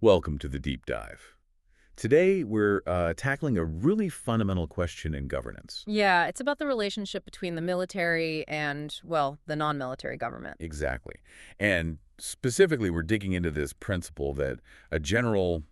Welcome to the deep dive. Today, we're tackling a really fundamental question in governance. Yeah, it's about the relationship between the military and, well, the non-military government. Exactly. And specifically, we're digging into this principle that a general,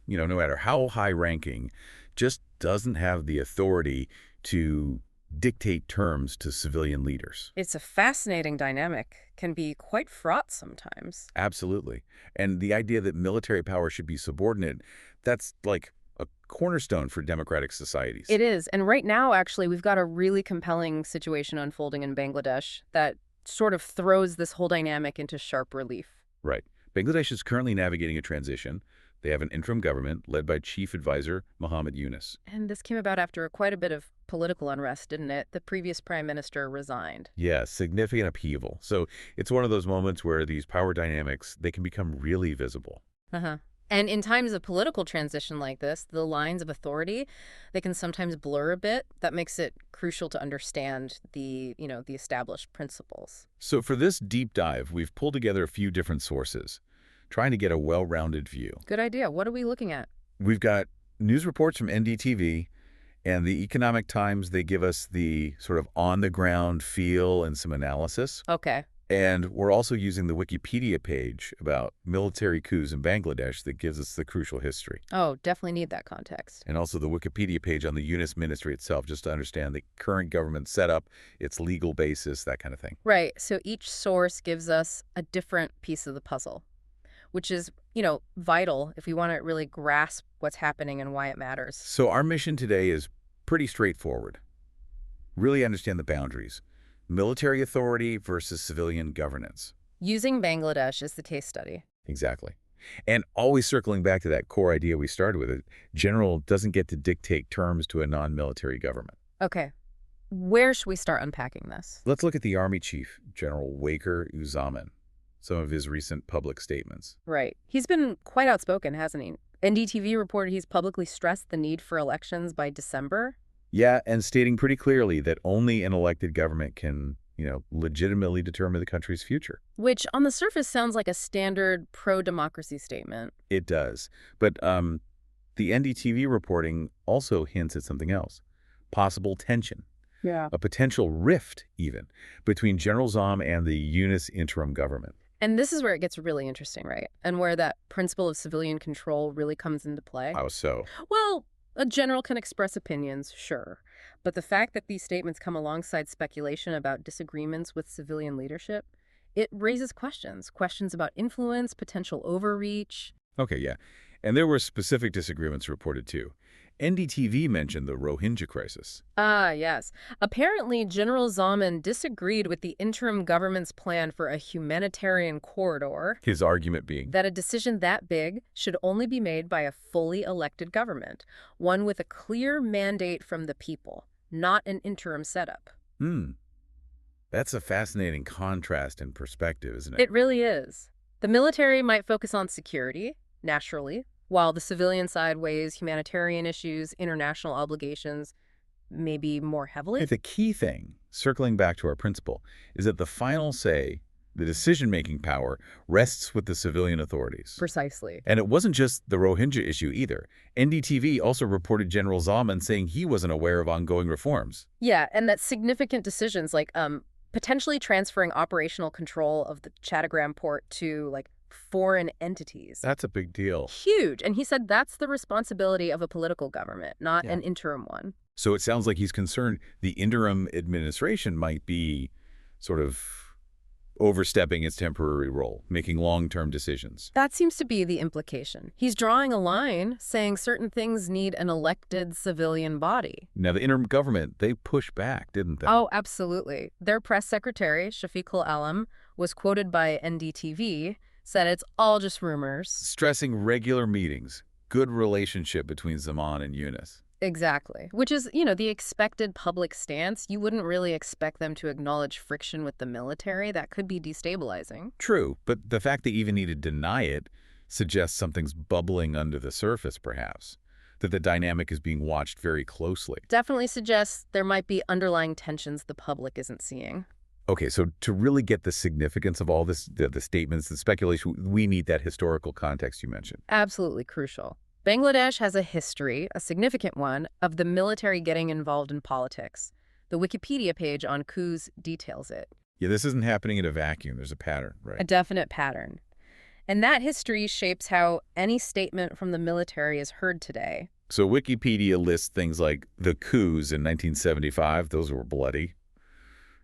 no matter how high ranking, just doesn't have the authority to dictate terms to civilian leaders. It's a fascinating dynamic, can be quite fraught sometimes. Absolutely. And the idea that military power should be subordinate, that's like a cornerstone for democratic societies. It is, and right now, actually, we've got a really compelling situation unfolding in Bangladesh that sort of throws this whole dynamic into sharp relief. Right. Bangladesh is currently navigating a transition. They have an interim government led by Chief Advisor Muhammad Yunus. And this came about after quite a bit of political unrest, didn't it? The previous prime minister resigned. Yeah, significant upheaval. So it's one of those moments where these power dynamics, they can become really visible. Uh-huh. And in times of political transition like this, the lines of authority, they can sometimes blur a bit. That makes it crucial to understand the established principles. So for this deep dive, we've pulled together a few different sources, trying to get a well-rounded view. Good idea. What are we looking at? We've got news reports from NDTV and the Economic Times. They give us the sort of on-the-ground feel and some analysis. Okay. And we're also using the Wikipedia page about military coups in Bangladesh that gives us the crucial history. Oh, definitely need that context. And also the Wikipedia page on the Yunus ministry itself, just to understand the current government setup, its legal basis, that kind of thing. Right. So each source gives us a different piece of the puzzle, which is, vital if we want to really grasp what's happening and why it matters. So our mission today is pretty straightforward. Really understand the boundaries. Military authority versus civilian governance. Using Bangladesh as the case study. Exactly. And always circling back to that core idea we started with, it, general doesn't get to dictate terms to a non-military government. Okay. Where should we start unpacking this? Let's look at the Army Chief, General Waker-Uz-Zaman, some of his recent public statements. Right. He's been quite outspoken, hasn't he? NDTV reported he's publicly stressed the need for elections by December. Yeah, and stating pretty clearly that only an elected government can, legitimately determine the country's future. Which, on the surface, sounds like a standard pro-democracy statement. It does. But the NDTV reporting also hints at something else. Possible tension. Yeah. A potential rift, even, between General Zam and the Yunus interim government. And this is where it gets really interesting, right? And where that principle of civilian control really comes into play. How so? Well, a general can express opinions, sure. But the fact that these statements come alongside speculation about disagreements with civilian leadership, it raises questions about influence, potential overreach. Okay, yeah. And there were specific disagreements reported, too. NDTV mentioned the Rohingya crisis. Ah, yes. Apparently, General Zaman disagreed with the interim government's plan for a humanitarian corridor. His argument being, That a decision that big should only be made by a fully elected government, one with a clear mandate from the people, not an interim setup. That's a fascinating contrast in perspective, isn't it? It really is. The military might focus on security, naturally, while the civilian side weighs humanitarian issues, international obligations, maybe more heavily. The key thing, circling back to our principle, is that the final say, the decision-making power, rests with the civilian authorities. Precisely. And it wasn't just the Rohingya issue either. NDTV also reported General Zaman saying he wasn't aware of ongoing reforms. Yeah, and that significant decisions like potentially transferring operational control of the Chattogram port to foreign entities. That's a big deal. Huge. And he said that's the responsibility of a political government, not Yeah. an interim one. So it sounds like he's concerned the interim administration might be sort of overstepping its temporary role, making long-term decisions. That seems to be the implication. He's drawing a line, saying certain things need an elected civilian body. Now, the interim government, they pushed back, didn't they? Oh, absolutely. Their press secretary, Shafiqul Alam, was quoted by NDTV, said it's all just rumors. Stressing regular meetings, good relationship between Zaman and Yunus. Exactly. Which is, the expected public stance. You wouldn't really expect them to acknowledge friction with the military. That could be destabilizing. True, but the fact they even need to deny it suggests something's bubbling under the surface, perhaps. That the dynamic is being watched very closely. Definitely suggests there might be underlying tensions the public isn't seeing. Okay, so to really get the significance of all this, the statements, the speculation, we need that historical context you mentioned. Absolutely crucial. Bangladesh has a history, a significant one, of the military getting involved in politics. The Wikipedia page on coups details it. Yeah, this isn't happening in a vacuum. There's a pattern, A right? definite pattern. And that history shapes how any statement from the military is heard today. So Wikipedia lists things like the coups in 1975. Those were bloody.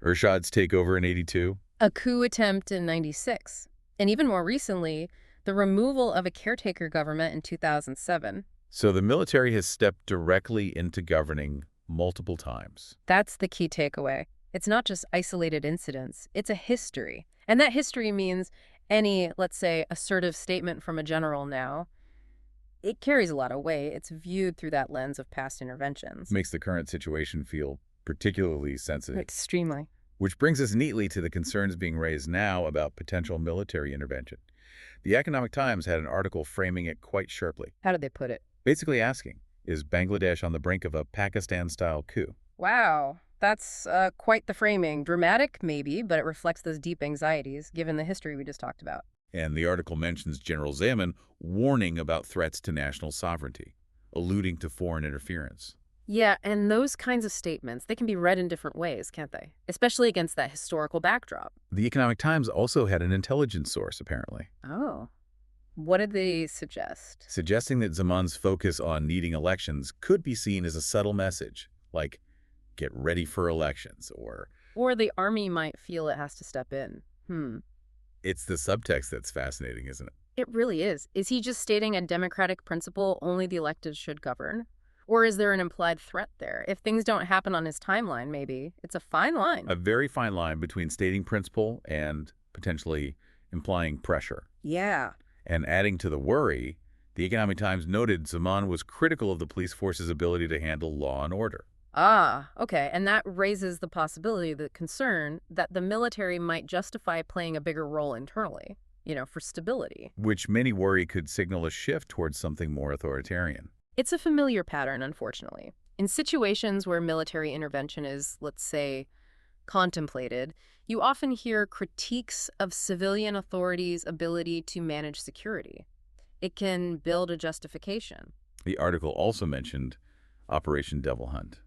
Ershad's takeover in 82. A coup attempt in 96. And even more recently, the removal of a caretaker government in 2007. So the military has stepped directly into governing multiple times. That's the key takeaway. It's not just isolated incidents, it's a history. And that history means any, let's say, assertive statement from a general now, it carries a lot of weight. It's viewed through that lens of past interventions. Makes the current situation feel particularly sensitive. Extremely. Which brings us neatly to the concerns being raised now about potential military intervention. The Economic Times had an article framing it quite sharply, How did they put it? basically asking, is Bangladesh on the brink of a Pakistan-style coup? Wow, that's quite the framing. Dramatic, maybe, but it reflects those deep anxieties, given the history we just talked about. And the article mentions General Zaman warning about threats to national sovereignty, alluding to foreign interference. Yeah, and those kinds of statements, they can be read in different ways, can't they? Especially against that historical backdrop. The Economic Times also had an intelligence source, apparently, Oh. What did they suggest? suggesting that Zaman's focus on needing elections could be seen as a subtle message, like, get ready for elections, or Or the army might feel it has to step in. it's the subtext that's fascinating, isn't it? It really is. Is he just stating a democratic principle only the elected should govern? Or is there an implied threat there? If things don't happen on his timeline, maybe. It's a fine line. A very fine line between stating principle and potentially implying pressure. Yeah. And adding to the worry, the Economic Times noted Zaman was critical of the police force's ability to handle law and order. Ah, okay. And that raises the possibility, the concern, that the military might justify playing a bigger role internally, for stability. Which many worry could signal a shift towards something more authoritarian. It's a familiar pattern, unfortunately. In situations where military intervention is, let's say, contemplated, you often hear critiques of civilian authorities' ability to manage security. It can build a justification. The article also mentioned Operation Devil Hunt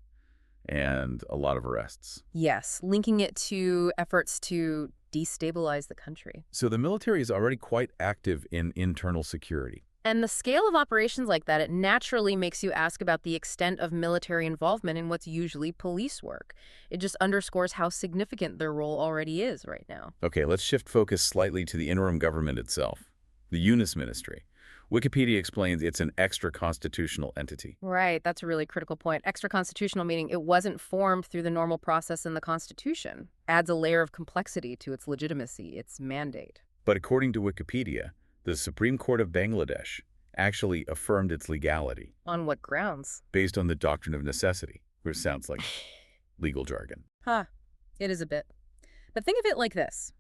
and a lot of arrests. Yes, linking it to efforts to destabilize the country. So the military is already quite active in internal security. And the scale of operations like that, it naturally makes you ask about the extent of military involvement in what's usually police work. It just underscores how significant their role already is right now. Okay, let's shift focus slightly to the interim government itself, the Yunus ministry. Wikipedia explains it's an extra-constitutional entity. Right, that's a really critical point. Extra-constitutional meaning it wasn't formed through the normal process in the Constitution. Adds a layer of complexity to its legitimacy, its mandate. But according to Wikipedia, the Supreme Court of Bangladesh actually affirmed its legality. On what grounds? Based on the doctrine of necessity, which sounds like legal jargon. It is a bit. But think of it like this.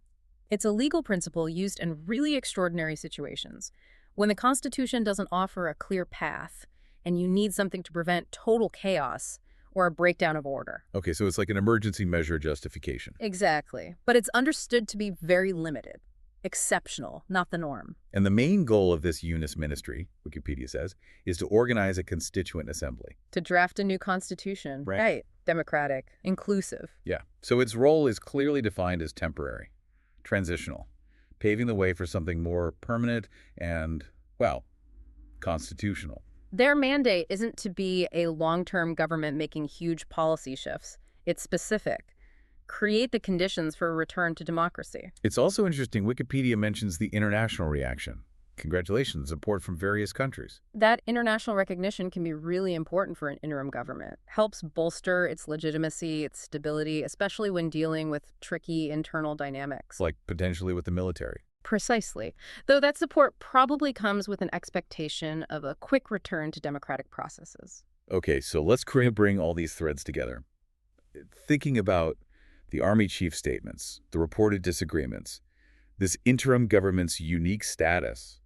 It's a legal principle used in really extraordinary situations. When the Constitution doesn't offer a clear path, and you need something to prevent total chaos or a breakdown of order. Okay, so it's like an emergency measure justification. Exactly. But it's understood to be very limited. Exceptional, not the norm. And the main goal of this Yunus ministry, Wikipedia says, is to organize a constituent assembly. To draft a new constitution. Right. Democratic, inclusive. Yeah. So its role is clearly defined as temporary, transitional, paving the way for something more permanent and, well, constitutional. Their mandate isn't to be a long-term government making huge policy shifts. It's specific. Create the conditions for a return to democracy. It's also interesting Wikipedia mentions the international reaction. Congratulations, support from various countries. That international recognition can be really important for an interim government. Helps bolster its legitimacy, its stability, especially when dealing with tricky internal dynamics. Like potentially with the military. Precisely. Though that support probably comes with an expectation of a quick return to democratic processes. Okay, so let's bring all these threads together. Thinking about the Army chief statements, the reported disagreements, this interim government's unique status,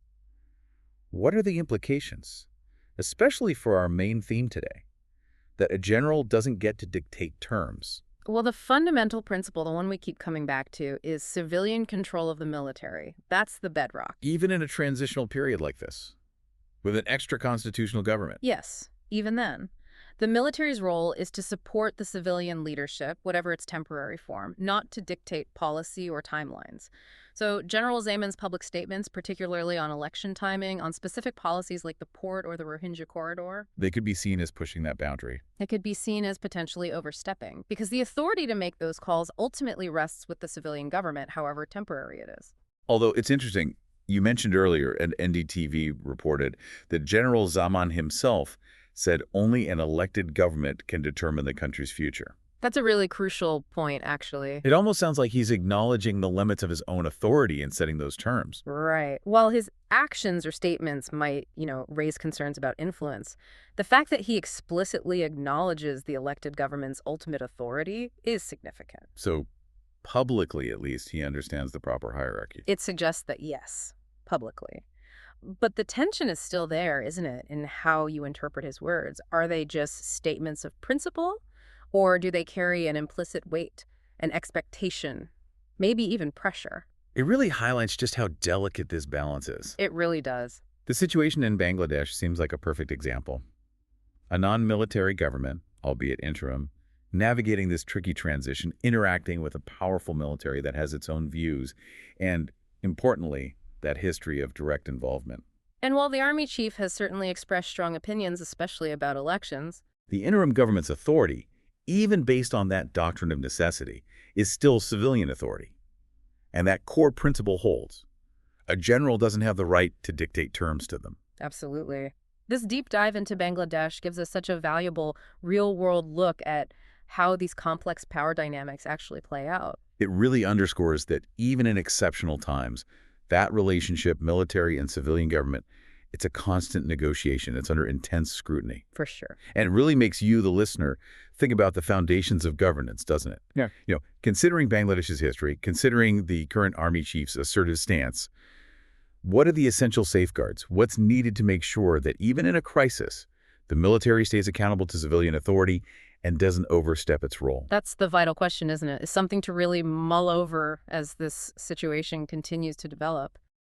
what are the implications, especially for our main theme today, that a general doesn't get to dictate terms? Well, the fundamental principle, the one we keep coming back to, is civilian control of the military. That's the bedrock. Even in a transitional period like this, with an extra constitutional government. Yes, even then. The military's role is to support the civilian leadership, whatever its temporary form, not to dictate policy or timelines. So General Zaman's public statements, particularly on election timing, on specific policies like the port or the Rohingya corridor, They could be seen as pushing that boundary. it could be seen as potentially overstepping, because the authority to make those calls ultimately rests with the civilian government, however temporary it is. Although it's interesting, you mentioned earlier, and NDTV reported, that General Zaman himself said only an elected government can determine the country's future. That's a really crucial point, actually. It almost sounds like he's acknowledging the limits of his own authority in setting those terms. Right. While his actions or statements might, raise concerns about influence, the fact that he explicitly acknowledges the elected government's ultimate authority is significant. So publicly, at least, he understands the proper hierarchy. It suggests that yes, publicly. But the tension is still there, isn't it, in how you interpret his words? Are they just statements of principle, or do they carry an implicit weight, an expectation, maybe even pressure? It really highlights just how delicate this balance is. It really does. The situation in Bangladesh seems like a perfect example. A non-military government, albeit interim, navigating this tricky transition, interacting with a powerful military that has its own views, and, importantly, that history of direct involvement. And while the army chief has certainly expressed strong opinions, especially about elections, The interim government's authority, even based on that doctrine of necessity, is still civilian authority. And that core principle holds. A general doesn't have the right to dictate terms to them. absolutely. This deep dive into Bangladesh gives us such a valuable real-world look at how these complex power dynamics actually play out. It really underscores that even in exceptional times, that relationship, military and civilian government, it's a constant negotiation. It's under intense scrutiny. For sure. And it really makes you, the listener, think about the foundations of governance, doesn't it? Yeah. Considering Bangladesh's history, considering the current army chief's assertive stance, what are the essential safeguards? What's needed to make sure that even in a crisis, the military stays accountable to civilian authority and doesn't overstep its role? That's the vital question, isn't it? It's something to really mull over as this situation continues to develop.